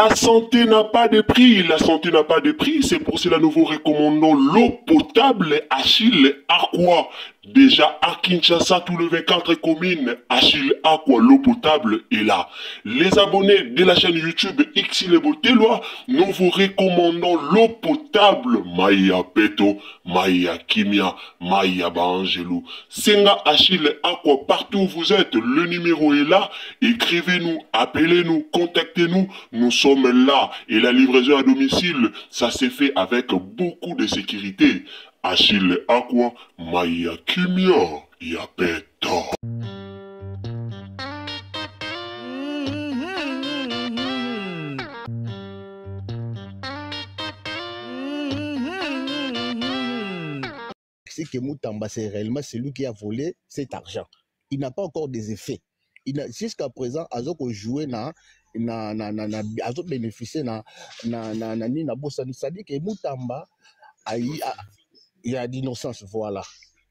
La santé n'a pas de prix, la santé n'a pas de prix, c'est pour cela que nous vous recommandons l'eau potable Achille Aqua. Déjà à Kinshasa, tous les 24 communes, Achille Aqua, l'eau potable est là. Les abonnés de la chaîne YouTube Xile Botelwa, nous vous recommandons l'eau potable Maya Peto, Maya Kimia, Maya Bangelou. Senga Achille Aqua, partout où vous êtes, le numéro est là. Écrivez-nous, appelez-nous, contactez-nous. Nous sommes là. Et la livraison à domicile, ça s'est fait avec beaucoup de sécurité. Achille Aqua, Maya Kimia, Yapeto. C'est que Moutamba, c'est réellement celui qui a volé cet argent. Il n'a pas encore des effets. Jusqu'à présent, Azoko joué bénéficié na bossani. C'est-à-dire que Moutamba il y a d'innocence, voilà.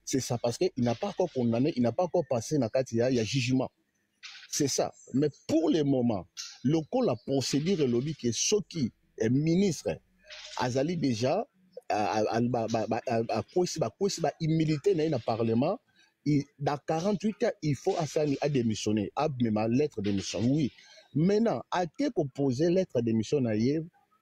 C'est ça, parce qu'il n'a pas encore condamné, il n'a pas encore passé dans il y a jugement. C'est ça. Mais pour le moment, la procédure est lobby qui est ce qui est ministre, Azali déjà, immunité dans le Parlement, dans 48 heures, il faut à démissionner, à ma lettre de démission. Oui. Maintenant, à qui proposer lettre de démission,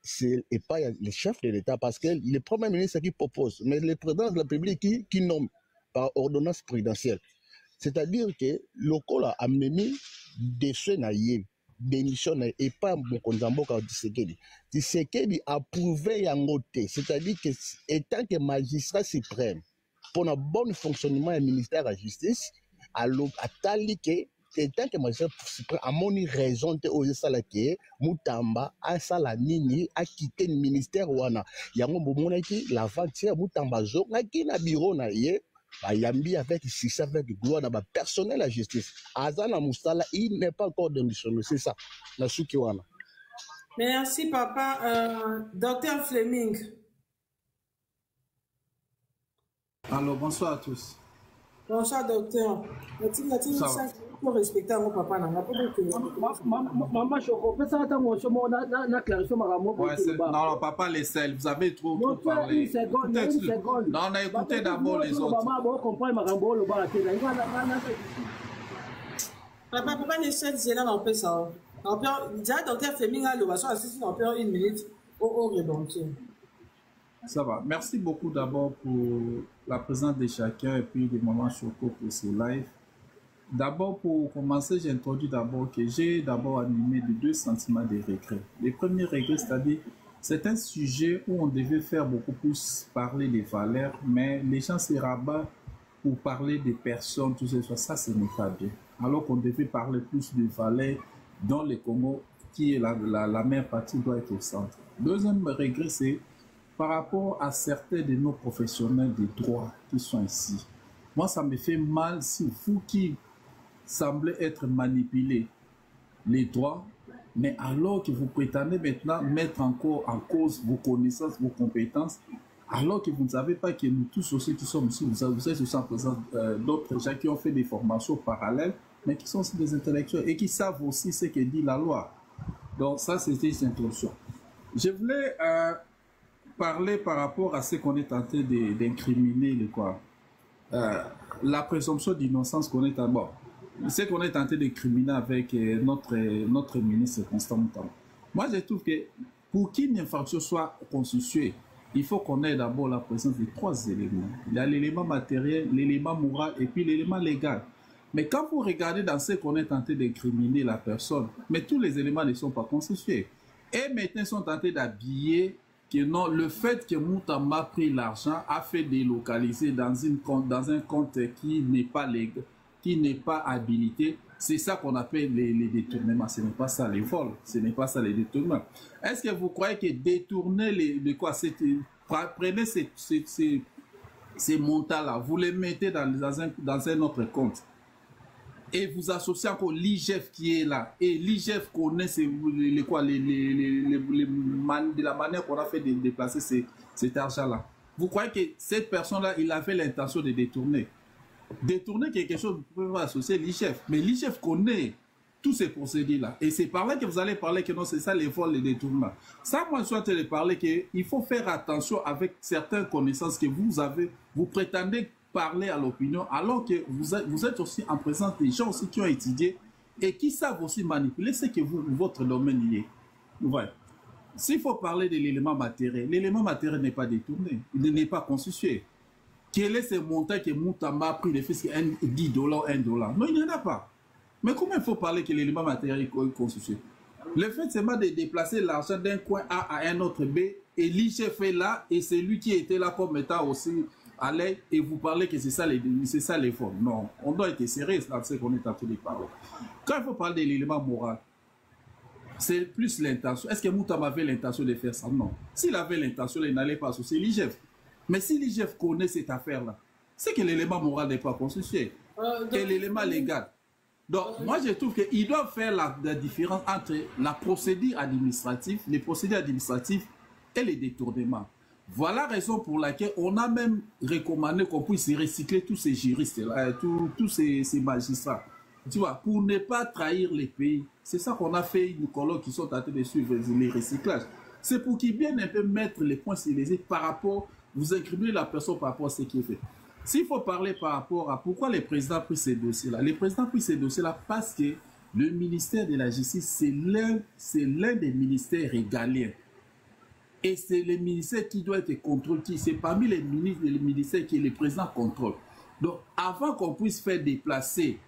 c'est pas le chef de l'État, parce que le Premier ministre qui propose, mais le président de la République qui nomme par ordonnance présidentielle. C'est-à-dire que le col a mis des soins démission et pas mon Konzamboka Tshisekedi. Tshisekedi a prouvé yangote, c'est-à-dire que étant que magistrat suprême pour un bon fonctionnement du ministère de la Justice, à Talike, étant que magistrat suprême a mon raison de oser salake, Moutamba a salanini a quitté le ministère wana. Yango bomonaki l'aventure Moutamba zo ngaki na bureau na ye. Yambi avec succès, avec gloire, dans personnel la justice. Azana Moussala, il n'est pas encore démissionné, c'est ça. La Soukiwana. Merci, papa. Docteur Fleming. Alors, bonsoir à tous. Bonsoir, docteur. Il faut respecter mon papa. Maman, je comprends ça. Non, papa, les sels, vous avez trop parlé. Non, on a écouté d'abord les autres. Papa, pourquoi les sels, c'est là, on peut ça. Déjà, docteur Fleming a l'ovation assistée dans une minute au rebondir. Ça va. Merci beaucoup d'abord pour la présence de chacun et puis des moments chocos pour ce live. D'abord, pour commencer, j'introduis d'abord que j'ai d'abord animé de deux sentiments de regret. Le premier regret, c'est-à-dire, c'est un sujet où on devait faire beaucoup plus parler des valeurs, mais les gens se rabattent pour parler des personnes, tout ça, ce n'est pas bien. Alors qu'on devait parler plus de valeurs dans le Congo, qui est la meilleure partie, doit être au centre. Deuxième regret, c'est par rapport à certains de nos professionnels de droit qui sont ici. Moi, ça me fait mal si vous qui semblez être manipulés les droits, mais alors que vous prétendez maintenant mettre encore en cause vos connaissances, vos compétences, alors que vous ne savez pas que nous tous aussi qui sommes ici, vous êtes aussi en présence d'autres gens qui ont fait des formations parallèles, mais qui sont aussi des intellectuels et qui savent aussi ce que dit la loi. Donc ça, c'était une introduction. Je voulais parler par rapport à ce qu'on est tenté d'incriminer, la présomption d'innocence qu'on est en bas. Ce qu'on est tenté d'incriminer avec notre ministre Constant Moutamba. Moi, je trouve que pour qu'une infraction soit constituée, il faut qu'on ait d'abord la présence de trois éléments. Il y a l'élément matériel, l'élément moral et puis l'élément légal. Mais quand vous regardez dans ce qu'on est tenté d'incriminer la personne, mais tous les éléments ne sont pas constitués. Et maintenant, ils sont tentés d'habiller que non, le fait que Moutamba a pris l'argent a fait délocaliser dans un compte qui n'est pas légal, qui n'est pas habilité. C'est ça qu'on appelle les détournements. Ce n'est pas ça les vols, ce n'est pas ça les détournements. Est-ce que vous croyez que détourner prenez ces montants-là, vous les mettez dans un autre compte et vous associez encore l'IGF qui est là, et l'IGF connaît de la manière qu'on a fait de déplacer cet argent-là. Vous croyez que cette personne-là, il avait l'intention de détourner quelque chose, vous pouvez associer l'IGF, mais l'IGF connaît tous ces procédés-là. Et c'est par là que vous allez parler que non, c'est ça les vols, les détournements. Ça, moi, je suis en train de parler qu'il faut faire attention avec certaines connaissances que vous avez, vous prétendez parler à l'opinion, alors que vous êtes aussi en présence des gens aussi qui ont étudié et qui savent aussi manipuler ce que votre domaine y est. Ouais. S'il faut parler de l'élément matériel n'est pas détourné, il n'est pas constitué. Quel est ce montant que Moutamba a pris de fisc $10, $1? Non, il n'y en a pas. Mais comment il faut parler que l'élément matériel est constitué? Le fait seulement de déplacer l'argent d'un coin A à un autre B, et l'IGF est là, et c'est lui qui était là comme étant aussi à l'aide, et vous parlez que c'est ça les formes. Non, on doit être sérieux dans ce qu'on est en train de parler. Quand il faut parler de l'élément moral, c'est plus l'intention. Est-ce que Moutamba avait l'intention de faire ça? Non. S'il avait l'intention, il n'allait pas associer l'IGF. Mais si l'IGF connaît cette affaire-là, c'est que l'élément moral n'est pas constitué. Et l'élément légal. Donc, moi, je trouve qu'ils doivent faire la différence entre la procédure administrative, les procédures administratives et les détournements. Voilà la raison pour laquelle on a même recommandé qu'on puisse recycler tous ces juristes-là, tous ces magistrats. Tu vois, pour ne pas trahir les pays. C'est ça qu'on a fait une colloque qui sont en train de suivre les recyclages. C'est pour qu'ils viennent un peu mettre les points sur les i par rapport, vous incriminez la personne par rapport à ce qui est fait. S'il faut parler par rapport à pourquoi le président a pris ces dossiers-là, le président a pris ces dossiers-là parce que le ministère de la Justice, c'est l'un des ministères régaliens. Et c'est le ministère qui doit être contrôlé. C'est parmi les ministères que le président contrôle. Donc, avant qu'on puisse faire déplacer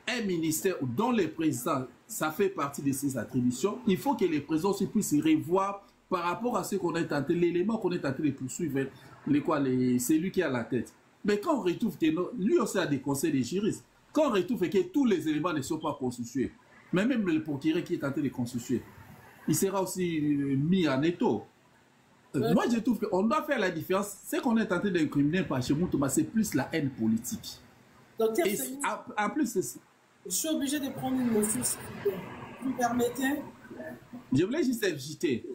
un ministère dont le président, ça fait partie de ses attributions, il faut que le président aussi puisse revoir par rapport à ce qu'on est tenté, l'élément qu'on est tenté de poursuivre, c'est lui qui a la tête. Mais quand on retrouve que lui aussi a des conseils des juristes, quand on retrouve que tous les éléments ne sont pas constitués, mais même le procureur qui est tenté de constituer, il sera aussi mis en étau. Moi, je trouve qu'on doit faire la différence. Ce qu'on est tenté d'incriminer par chez Moutouba, c'est plus la haine politique. Donc, et en plus, je suis obligé de prendre une motion, vous me permettez? Je voulais juste inviter.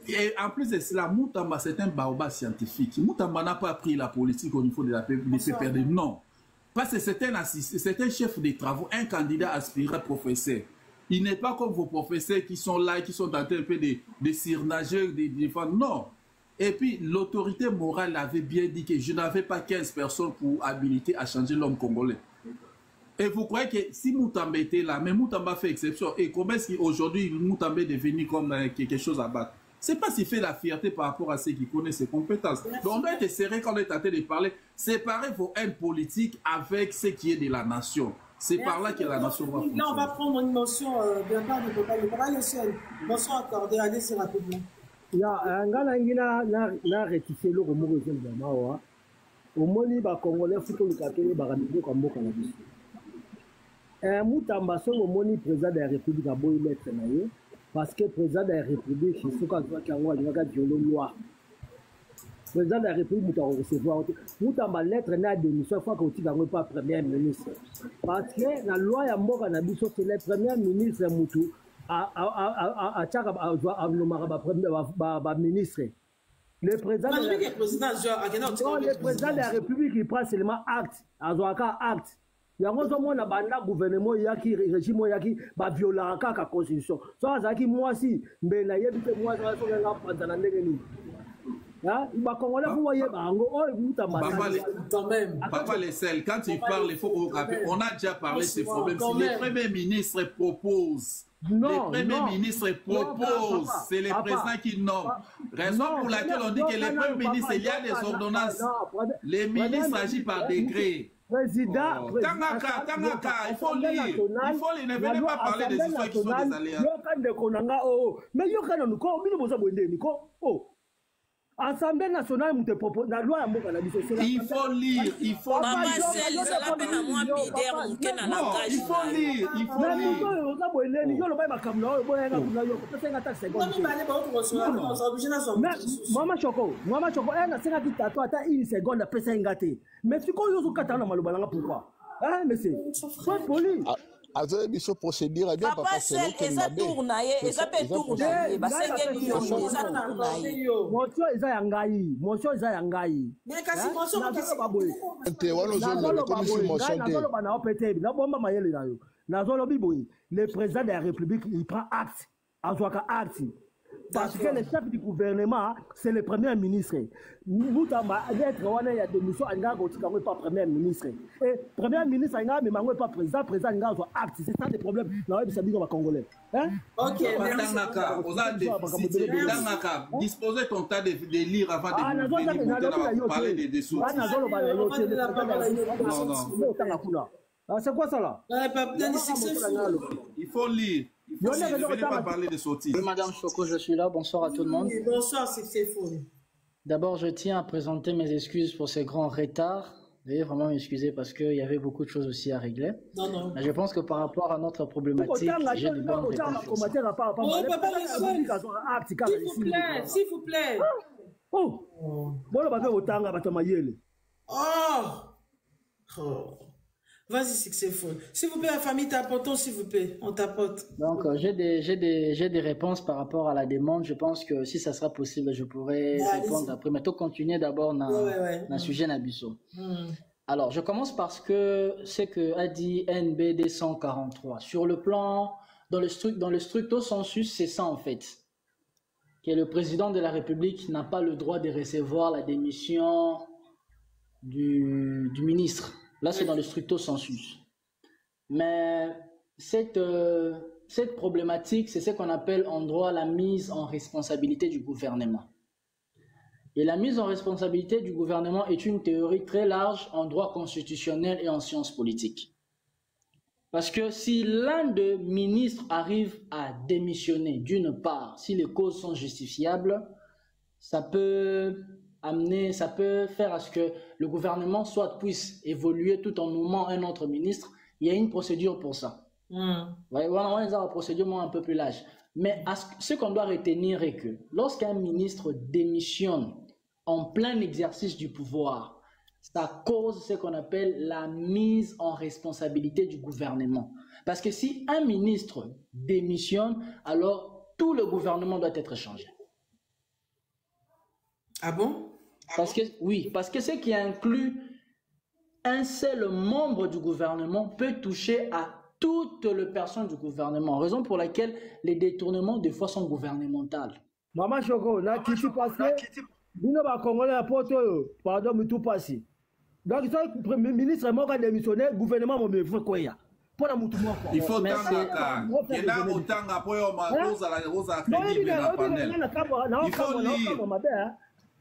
Et en plus de cela, Moutamba, c'est un baobab scientifique. Moutamba n'a pas pris la politique au niveau de la PPRD. Non. Parce que c'est un chef de travaux, un candidat aspirant professeur. Il n'est pas comme vos professeurs qui sont là, qui sont en train de surnager, de défendre. Non. Et puis, l'autorité morale avait bien dit que je n'avais pas 15 personnes pour habiliter à changer l'homme congolais. Et vous croyez que si Moutamba était là, mais Moutamba fait exception, et comment est-ce qu'aujourd'hui Moutamba est devenu comme quelque chose à battre? C'est pas s'il fait la fierté par rapport à ceux qui connaissent ses compétences. Donc on doit être sérieux quand on est en train de parler. Séparer vos haines politiques avec ce qui est de la nation. C'est par là que la nation va fonctionner. Là, on va prendre une motion de part du peuple. Le papa, le seul. Motion accordée. Allez-y rapidement. Na rectifier le remous de Mamawa. Au moni ba Congolais futo lukatele ba ramiko kamboka na biso. Moutamba son au moni président de la République a boy lettre na ye. Parce que le président de la République, il faut qu'il y loi. Le président de la République, il faut recevoir. Moutamba lettre n'a démission, il faut qu'il n'y ait pas premier ministre. Parce que la loi ya mboka na biso, c'est le premier ministre Moutou a ministre. Le président de la République, il prend seulement acte. Acte. Il y a un gouvernement qui régime qui va violer la constitution. Ça qui moi si mais là il moi Papa les seuls, quand il parle, il faut on a déjà parlé de ces problèmes. Si le Premier ministre propose, c'est le président qui nomme. Raison pour laquelle on dit que le Premier ministre, il y a des ordonnances. Les ministres agissent par décret. Président, Tangaka, il faut lire. Ne venez pas parler des histoires qui sont des aléas. Mais Assemblée nationale, la loi à Moka, il faut lire, il faut lire. Maman Choko, elle a 50 tatouages, elle a une seconde, elle a ngate. Mais tu connais ce que tu as dans le pourquoi? Hein, mais c'est pas poli. Avec des procédures à bien papa seul eza tournaye eza pe tournaye basengeli yo eza tournaye motion eza ya ngai mais kasi motion te wano zo le comme si motion te na bomba mayele na yo Le président de la République, il prend acte. Parce que le chef du gouvernement, c'est le premier ministre. Nous avons il y a des missions, il n'y a pas premier ministre. Et premier ministre, il n'y a pas président, président, il n'y a pas acte. C'est ça le problème. Non, c'est ça, Congolais. Ok, disposez ton temps de lire avant de parler des sous. Non. C'est quoi ça là? Il faut lire. Ne venez pas parler de sottises. Oui, Madame Choco, je suis là. Bonsoir à tout le monde. Bonsoir, c'est faux. D'abord, je tiens à présenter mes excuses pour ces grands retards. Veuillez vraiment m'excuser parce qu'il y avait beaucoup de choses aussi à régler. Non. Mais je pense que par rapport à notre problématique, j'ai de bonnes réponses. S'il vous plaît. Vas-y, c'est faux. S'il vous plaît, la famille, t'apportons, s'il vous plaît. On t'apporte. Donc, j'ai des réponses par rapport à la demande. Je pense que si ça sera possible, je pourrai répondre après. Mais tout continuer d'abord dans le sujet Nabiso. Alors, je commence parce que c'est que a dit NBD 143. Sur le plan, dans le stricto sensus, c'est ça en fait. Que le président de la République n'a pas le droit de recevoir la démission du ministre. Là, c'est dans le stricto sensus. Mais cette problématique, c'est ce qu'on appelle en droit la mise en responsabilité du gouvernement. Et la mise en responsabilité du gouvernement est une théorie très large en droit constitutionnel et en sciences politiques. Parce que si l'un des ministres arrive à démissionner, d'une part, si les causes sont justifiables, ça peut faire à ce que le gouvernement puisse évoluer tout en nommant un autre ministre. Il y a une procédure pour ça. On a une procédure un peu plus large. Mais ce qu'on doit retenir est que lorsqu'un ministre démissionne en plein exercice du pouvoir, ça cause ce qu'on appelle la mise en responsabilité du gouvernement. Parce que si un ministre démissionne, alors tout le gouvernement doit être changé. Ah bon? Parce que ce qui inclut un seul membre du gouvernement peut toucher à toutes les personnes du gouvernement, raison pour laquelle les détournements des fois sont gouvernementaux. Maman Choco, là qui s'est passé, nous va Congolais à Porto, pardon, mais tout passé. Donc, le premier ministre m'a démissionné, le gouvernement m'a fait quoi? Il faut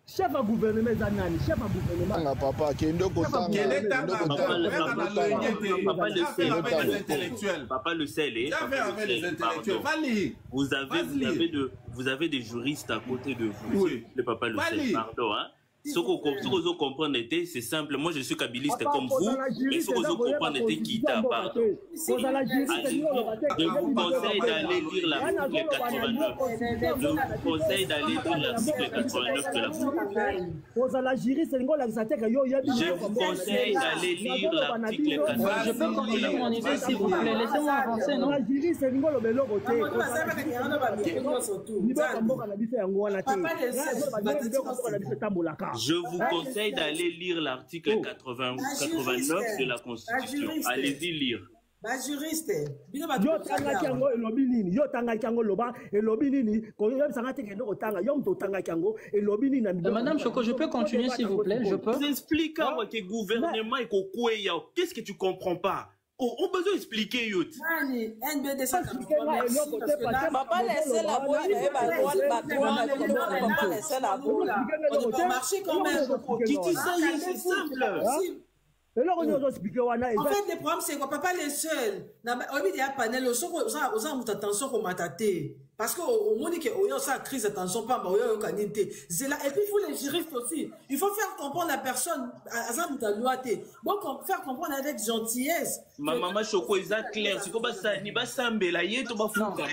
chef à gouvernement Zanani, chef à gouvernement. Papa, qui est Papa le sait, vous avez des juristes à côté de vous. Oui. Le papa le sait, pardon. Hein. Ce que vous comprenez, c'est simple. Moi, je suis kabiliste comme vous, mais ce que vous comprenez, qui t'a pardon. Je vous conseille d'aller lire l'article 89. Je vous conseille d'aller lire l'article 89 de la Constitution. Je vous conseille d'aller lire l'article 89. Je peux continuer mon idée, s'il vous plaît. Laissez-moi avancer, non? Je vous conseille d'aller lire l'article 89 de la Constitution. Allez-y lire. Juriste. Madame Choco, je peux continuer s'il vous plaît? Je peux? Vous expliquez que le gouvernement est quoi? Qu'est-ce que tu comprends pas? On besoin d'expliquer, Yot. Papa, laissez la boîte, papa, laissez la boîte. On peut marcher quand même. Qui dit ça, c'est simple. En fait, le problème, c'est que papa est seul. Il y a un panel, attention pour m'attaquer. Parce qu'au monde, il y a une crise d'attention, pas et puis, il faut les juristes aussi. Il faut faire comprendre la personne, donc, faire comprendre avec gentillesse. Maman Choco, c'est clair. C'est comme ça, il va s'embêler, tout va foutre.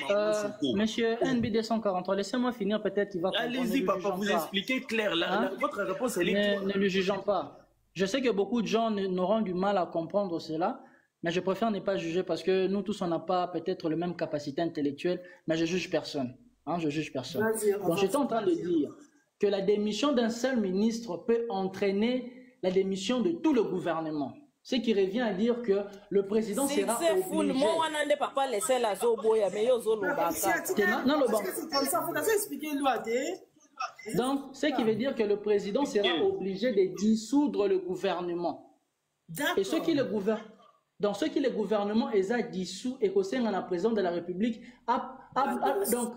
Monsieur NB 243, laissez-moi finir, peut-être qu'il va comprendre. Allez-y, papa, vous expliquez clair. Votre réponse, elle est claire. Ne le jugeons pas. Je sais que beaucoup de gens n'auront du mal à comprendre cela, mais je préfère ne pas juger parce que nous tous, on n'a pas peut-être la même capacité intellectuelle, mais je juge personne. Je juge personne. Donc, j'étais en train de dire que la démission d'un seul ministre peut entraîner la démission de tout le gouvernement. Ce qui revient à dire que le président sera obligé. Donc, ce qui veut dire que le président sera obligé de dissoudre le gouvernement. Et ce qui le gouverne. Dans ce qui le gouvernement est dissous et qu'au sein de la présidente de la République, donc,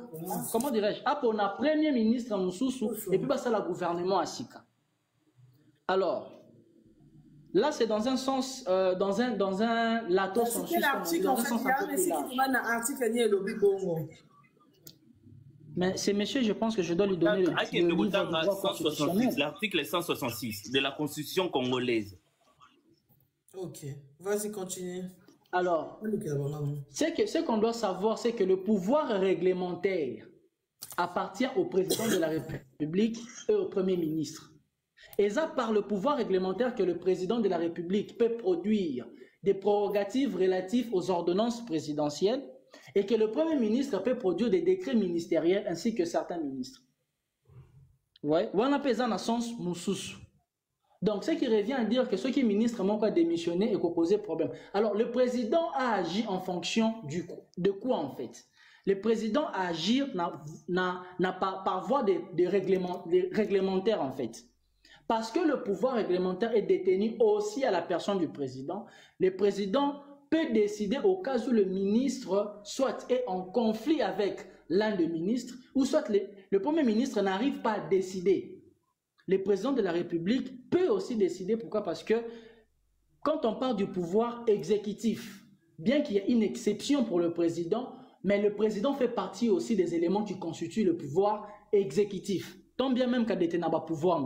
comment dirais-je, pour la premier ministre Moussoussou et puis ça le gouvernement à Sika. Alors, là c'est dans un sens, dans un lato sensus, dans un sens un peu plus large. Mais c'est monsieur, je pense que je dois lui donner l'article 166 de la Constitution congolaise. Ok, vas-y, continue. Alors, ce qu'on doit savoir, c'est que le pouvoir réglementaire appartient au président de la République et au Premier ministre. Et c'est par le pouvoir réglementaire que le président de la République peut produire des prérogatives relatives aux ordonnances présidentielles et que le Premier ministre peut produire des décrets ministériels ainsi que certains ministres. Ouais, on appelle ça dans le sens Moussous. Donc, ce qui revient à dire que ceux qui ministres m'ont pas démissionné et qu'on posait problème. Alors, le président a agi en fonction de quoi, en fait? Le président a agi par voie de réglementaire, en fait. Parce que le pouvoir réglementaire est détenu aussi à la personne du président. Le président peut décider au cas où le ministre soit est en conflit avec l'un des ministres, ou soit le Premier ministre n'arrive pas à décider. Le président de la République peut aussi décider. Pourquoi? Parce que quand on parle du pouvoir exécutif, bien qu'il y ait une exception pour le président, mais le président fait partie aussi des éléments qui constituent le pouvoir exécutif. Tant bien même qu'à détenir le pouvoir,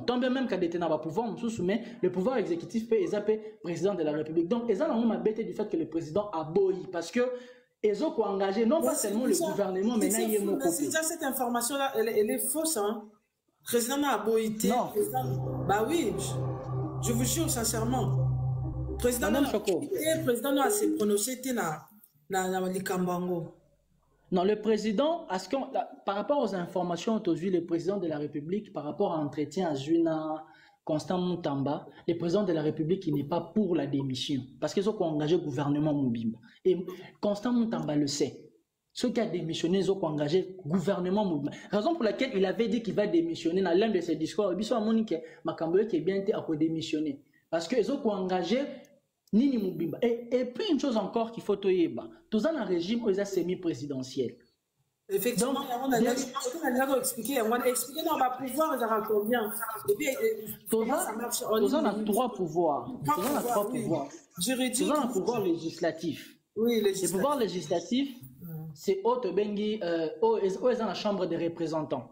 tant bien même qu'à détenir le pouvoir, mais le pouvoir exécutif peut être président de la République. Donc, ils ont bête du fait que le président a boyi parce que ils ont engagé non pas seulement le gouvernement, mais cette information-là, elle est fausse. Hein? Le président a boyité. Non. Bah oui, je vous jure sincèrement. Le président a se prononcé dans les Kambango. Non, le président, par rapport aux informations aujourd'hui, le président de la République, par rapport à l'entretien à Zuna, Constant Moutamba, le président de la République, il n'est pas pour la démission. Parce qu'ils ont engagé le gouvernement Moubimba. Et Constant Moutamba le sait. Ceux qui ont démissionné, ils ont engagé le gouvernement Moubimba. Raison pour laquelle il avait dit qu'il va démissionner dans l'un de ses discours. Il a dit que Makamboye qui est bien été à démissionner. Parce qu'ils ont engagé Nini Moubimba. Et puis une chose encore qu'il faut toyer, tout ça dans le régime où ils ont semi-présidentiel. Effectivement, on a expliqué dans le pouvoir, ils ont combien. Et puis, ça marche. Tout a trois pouvoirs. Juridique. Tout a un pouvoir législatif. Oui, législatif. Le pouvoir législatif, c'est Haute Bengi, où ils ont la Chambre des représentants.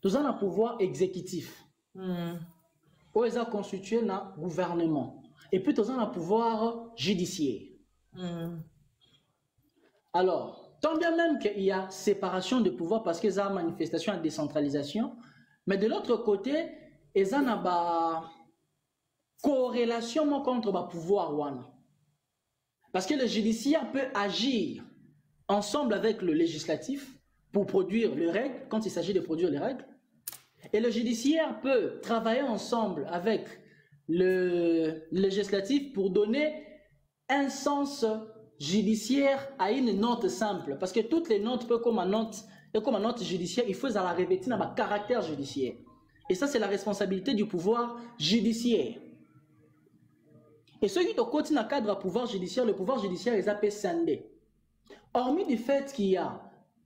Tout a un pouvoir exécutif. Où ils ont constitué le gouvernement. Et puis, tout a un pouvoir judiciaire. Alors, tant bien même qu'il y a séparation de pouvoir parce qu'ils ont manifestation et décentralisation, mais de l'autre côté, ils ont une corrélation contre le pouvoir. Parce que le judiciaire peut agir ensemble avec le législatif pour produire les règles, quand il s'agit de produire les règles. Et le judiciaire peut travailler ensemble avec le législatif pour donner un sens judiciaire à une note simple. Parce que toutes les notes peuvent comme une note judiciaire, il faut la revêtir dans le caractère judiciaire. Et ça, c'est la responsabilité du pouvoir judiciaire. Et ceux qui continuent dans le cadre du pouvoir judiciaire, le pouvoir judiciaire est appelé scindé. Hormis du fait qu'il y a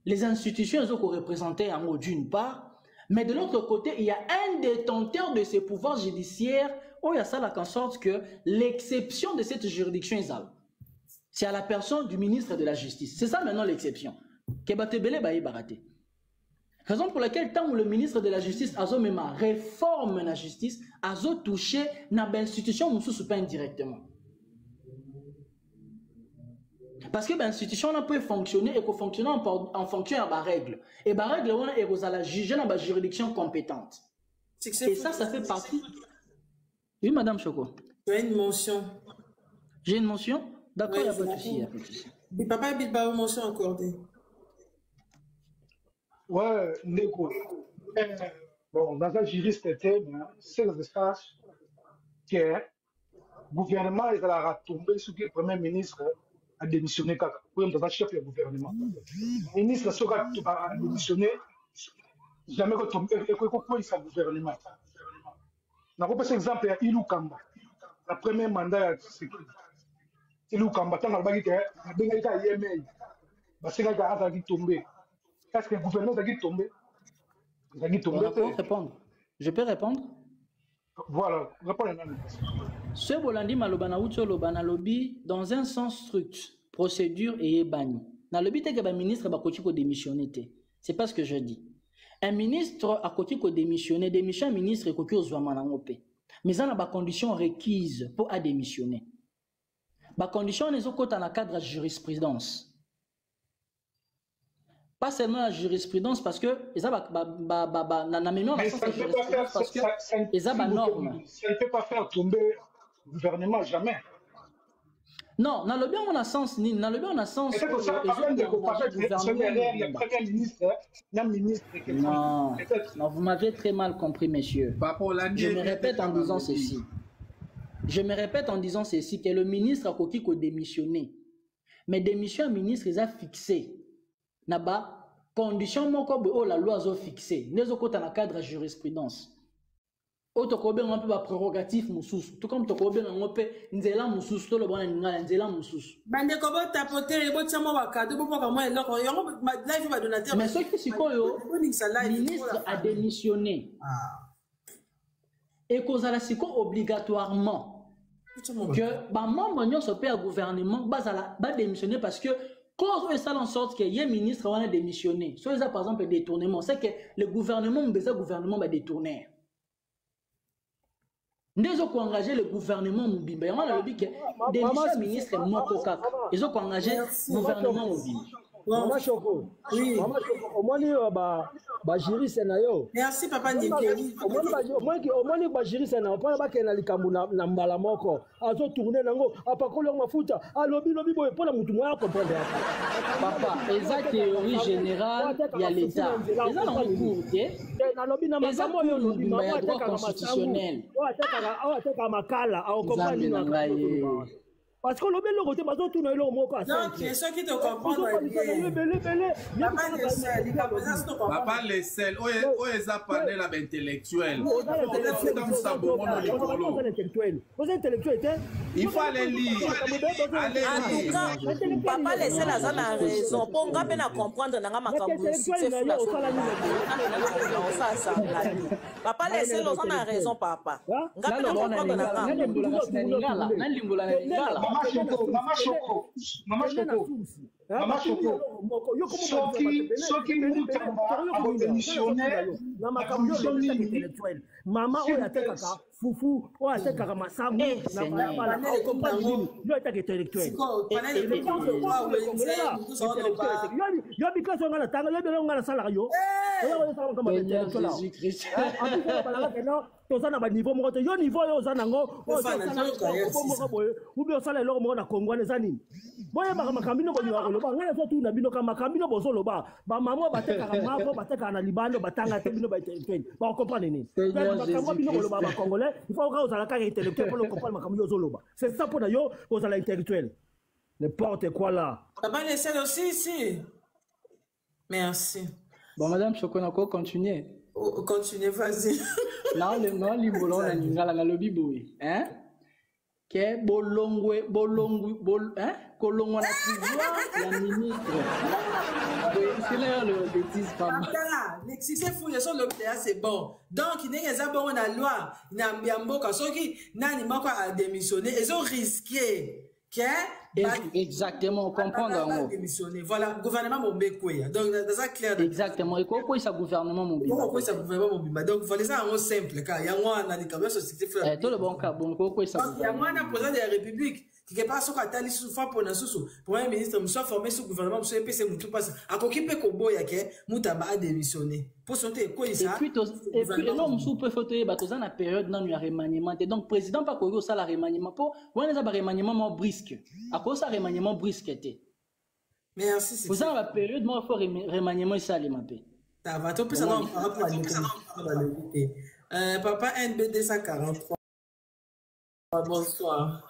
les institutions qui sont représentées en haut d'une part, mais de l'autre côté, il y a un détenteur de ces pouvoirs judiciaires où il y a ça là en sorte que l'exception de cette juridiction est là. C'est à la personne du ministre de la Justice. C'est ça maintenant l'exception. Raison pour laquelle, tant que le ministre de la Justice a réforme la justice, a touché dans l'institution pas indirectement. Parce que l'institution peut fonctionner et que fonctionner en fonction de la règle. Et la règle, on est la juger dans la juridiction compétente. Et ça fait partie. Oui, Madame Choco. Tu as une motion. J'ai une motion? D'accord, il n'y a pas de souci. Et papa habite pas une motion accordée. Ouais, Neko. Bon, dans un juriste thème, c'est l'espace que le gouvernement est tombé sur le premier ministre a démissionné pour être chef du gouvernement. Le ministre a démissionné, jamais retombé et quoi il s'est gouvernement. On a par exemple Ilou Kamba, le premier mandat c'est Ilou Kamba, tant que il a yémé, parce qu'il a tombé. Est-ce que le gouvernement a tombé? Je peux répondre? Voilà, répondez. Ce Bolandi Malobana Oucho Lobana Lobby, dans un sens strict, procédure et bani. Dans le but que le ministre a démissionné. C'est pas ce que je dis. Un ministre a démissionné, démission un ministre et cocu aux mais il y a des conditions requises pour démissionner. Les conditions ne sont pas dans le cadre de la jurisprudence. Pas seulement la jurisprudence parce que ça ne peut pas faire tomber le gouvernement jamais. Non, dans le bien on a sens ni dans le bien on a sens. C'est pour ça non, vous m'avez très mal compris, messieurs. Je me répète en disant ceci. Que le ministre a coquille démissionné. Mais démission ministre ils a fixé. Naba condition moko la loi a fixé. Nous sommes dans le cadre de la jurisprudence. Auto ko ben un peu prérogatif mususu tout comme to ko ben on peut nzela mususu to le bon nzela mususu bande ko ba tapoter bo tsamo ba kado bo ko moi eloko yango live ba donateur mais ce qui sikoyo ministre a démissionné et cause la siko obligatoirement que ba membre nyonso pe gouvernement ba démissionner parce que cause fait ça en sorte que y ministre va démissionner soit ça par exemple détournement c'est que le gouvernement va détourner. Nous avons engagé le gouvernement Mubimba. On a dit que démission ministre Mokokak. Ils ont engagé le gouvernement Mubimba. Maman Choko. Oui. Maman Choko. Au moins, juriste nayo. Merci papa Nikeli. Au moins, juriste nayo. Pas ba kena likambu na mbala moko. Azo tourner nango. Apakolo mafuta. Alobi boy pour la mutu moi comprendre. Papa, eza théorie générale, il y a l'État. Les gens ont cours, OK? Nalobi na makambo yo lobi il y a droit constitutionnel. Ateka makala, au comprendre. Parce que le côté bazo tout na lo moko à non qui est ce qui te comprendre papa les sel o eza panel la intellectuel il faut aller lire papa les sel a na raison pour ngabe na comprendre na makambo c'est ça papa les sel a na raison papa ngabe na comprendre na Maman Choko, Maman fufu, masamu, intellectuel. Il faut que la carrière intellectuelle pour le comprendre. C'est ça pour nous, aux intellectuels. N'importe quoi là. Papa, laissez aussi ici. Merci. Bon, madame Chokonako, continuez. Continuez, vas-y. Non, l'imbolon, la ningala, la lobby boy. Hein? Que bolongwe, hein? Kolongwa la pouvoir, la ministre. C'est là le bêtise, femme. Si c'est fou, c'est bon. Donc, il n'y a pas de loi. Il n'y a pas de qui n'a démissionné. Ils ont risqué. Exactement, comprendre. Voilà, gouvernement Mobekoué. Donc, c'est clair. Exactement. Et quoi, ça gouvernement Mobimba? Pourquoi ça gouvernement Mobimba? Donc, il faut ça en simple, car il y a moi, dans les camions, société frère. Tout le bon cas, bon, quoi, ça il y a moi, dans le président de la République, qui est pas sur la tali sous fois pour un sous premier ministre, me soit formé sous gouvernement, me soit PC, me tout passe. À quoi qui peut qu'on yake, Moutaba a démissionné. Pour sonner, quoi, ça? Et puis, l'homme sous peut fauteuil, bah, dans la période, non, il y a remaniement. Donc, président, pas qu'on ça, la remaniement. Pour, on a un remaniement brisque. À cause ça, remaniement brisque était. Merci, c'est ça. Pour ça, la période, moi, il faut remaniement, ça, les mappés. Ça va, tout plus, ça va, papa, NBD 143. Bonsoir.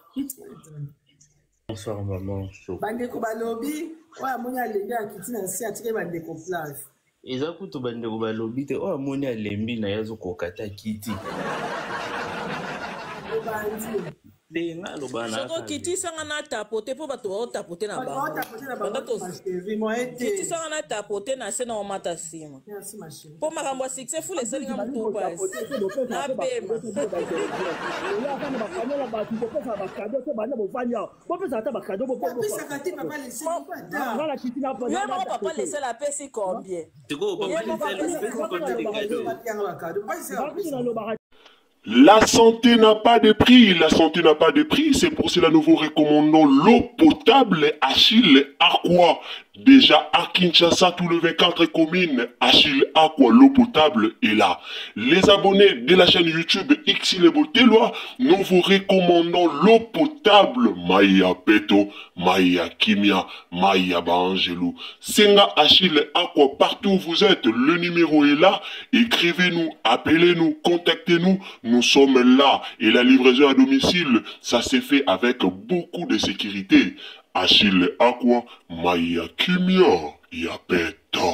Bonsoir, maman. Bandeko balobi, oya moni alembi akiti na si atike bandeko place. Eza kutu bandeko balobi te oya moni alembi na yazo kokata kiti. Soko kiti sanga na tapote po bato ba tapote na bango. Kiti sanga na tapote na se na omata sima. Po makambo successful eselinga mutu kwasi. Na pema. Papa laissez la pesi combien? La santé n'a pas de prix, la santé n'a pas de prix, c'est pour cela que nous vous recommandons l'eau potable Achille Aqua. Déjà à Kinshasa, tous les 24 communes, Achille Aqua, l'eau potable est là. Les abonnés de la chaîne YouTube Xile Boteloa, nous vous recommandons l'eau potable Maya Peto, Maya Kimia, Maya Bangelou. Senga Achille Aqua, partout où vous êtes, le numéro est là. Écrivez-nous, appelez-nous, contactez-nous. Nous sommes là et la livraison à domicile, ça s'est fait avec beaucoup de sécurité. Achille Aqua, Maya Kimia, Yapeto.